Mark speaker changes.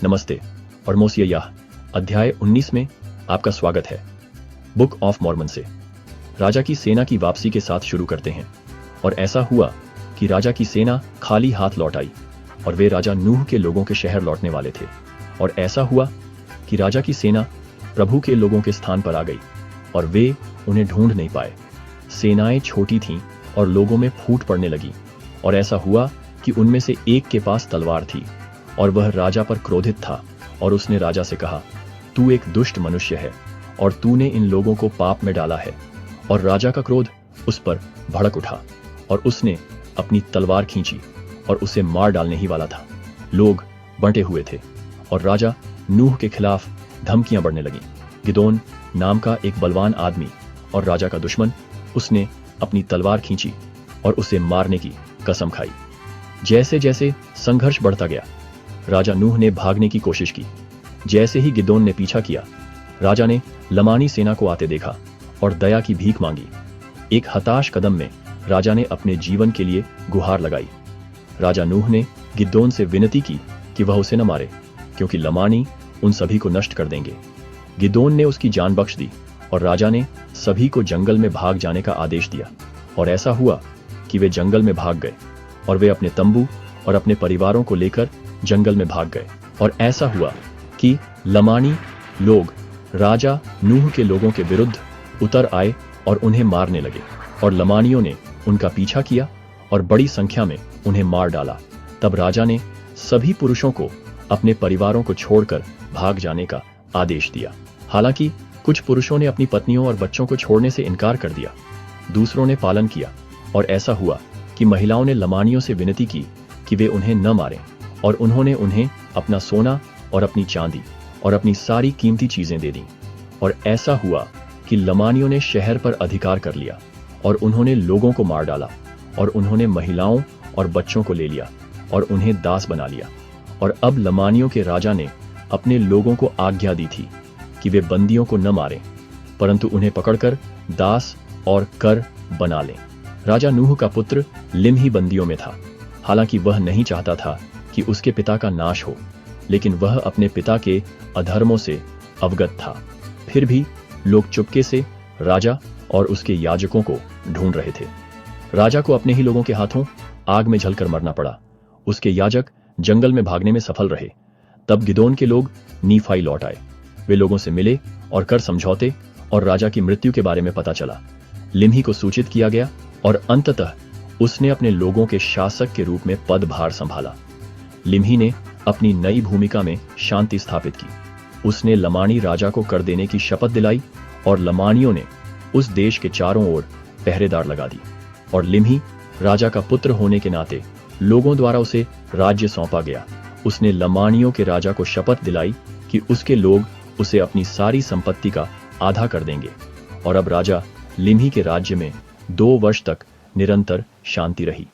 Speaker 1: नमस्ते और मोसिया अध्याय 19 में आपका स्वागत है। बुक ऑफ मॉर्मन से राजा की सेना की वापसी के साथ शुरू करते हैं। और ऐसा हुआ कि राजा की सेना खाली हाथ लौट आई और वे राजा नूह के लोगों के शहर लौटने वाले थे। और ऐसा हुआ कि राजा की सेना प्रभु के लोगों के स्थान पर आ गई और वे उन्हें ढूंढ नहीं पाए। सेनाएं छोटी थीं और लोगों में फूट पड़ने लगी। और ऐसा हुआ कि उनमें से एक के पास तलवार थी और वह राजा पर क्रोधित था। और उसने राजा से कहा, तू एक दुष्ट मनुष्य है और तूने इन लोगों को पाप में डाला है। और राजा का क्रोध उस पर भड़क उठा और उसने अपनी तलवार खींची और उसे मार डालने ही वाला था। लोग बंटे हुए थे और राजा नूह के खिलाफ धमकियां बढ़ने लगीं। गिदोन नाम का एक बलवान आदमी और राजा का दुश्मन, उसने अपनी तलवार खींची और उसे मारने की कसम खाई। जैसे जैसे संघर्ष बढ़ता गया, राजा नूह ने भागने की कोशिश की। जैसे ही गिदोन ने पीछा किया, राजा ने लमानी सेना को आते देखा और दया की भीख मांगी। एक हताश कदम में राजा ने अपने जीवन के लिए गुहार लगाई। राजा नूह ने गिदोन से विनती की कि वह उसे न मारे, क्योंकि लमानी उन सभी को नष्ट कर देंगे। गिदोन ने उसकी जान बख्श दी और राजा ने सभी को जंगल में भाग जाने का आदेश दिया। और ऐसा हुआ कि वे जंगल में भाग गए और वे अपने तंबू और अपने परिवारों को लेकर जंगल में भाग गए। और ऐसा हुआ कि लमानी लोग राजा नूह के लोगों के विरुद्ध उतर आए और उन्हें मारने लगे। और लमानियों ने उनका पीछा किया और बड़ी संख्या में उन्हें मार डाला। तब राजा ने सभी पुरुषों को अपने परिवारों को छोड़कर भाग जाने का आदेश दिया। हालांकि कुछ पुरुषों ने अपनी पत्नियों और बच्चों को छोड़ने से इनकार कर दिया, दूसरों ने पालन किया। और ऐसा हुआ कि महिलाओं ने लमानियों से विनती की कि वे उन्हें न मारें, और उन्होंने उन्हें अपना सोना और अपनी चांदी और अपनी सारी कीमती चीजें दे दी। और ऐसा हुआ कि लमानियों ने शहर पर अधिकार कर लिया और उन्होंने लोगों को मार डाला। और उन्होंने महिलाओं और बच्चों को ले लिया और उन्हें दास बना लिया। और अब लमानियों के राजा ने अपने लोगों को आज्ञा दी थी कि वे बंदियों को न मारें, परंतु उन्हें पकड़कर दास और कर बना लें। राजा नूह का पुत्र लिम्ही बंदियों में था। हालांकि वह नहीं चाहता था कि उसके पिता का नाश हो, लेकिन वह अपने पिता के अधर्मों से अवगत था। फिर भी लोग चुपके से राजा और उसके याजकों को ढूंढ रहे थे। राजा को अपने ही लोगों के हाथों आग में जलकर मरना पड़ा। उसके याजक जंगल में भागने में सफल रहे। तब गिदोन के लोग नीफाई लौट आए। वे लोगों से मिले और कर समझौते और राजा की मृत्यु के बारे में पता चला। लिम्ही को सूचित किया गया और अंततः उसने अपने लोगों के शासक के रूप में पदभार संभाला। लिम्ही ने अपनी नई भूमिका में शांति स्थापित की। उसने लमानी राजा को कर देने की शपथ दिलाई और लमानियों ने उस देश के चारों ओर पहरेदार लगा दी। और लिम्ही राजा का पुत्र होने के नाते लोगों द्वारा उसे राज्य सौंपा गया। उसने लमानियों के राजा को शपथ दिलाई कि उसके लोग उसे अपनी सारी संपत्ति का आधा कर देंगे। और अब राजा लिम्ही के राज्य में 2 वर्ष तक निरंतर शांति रही।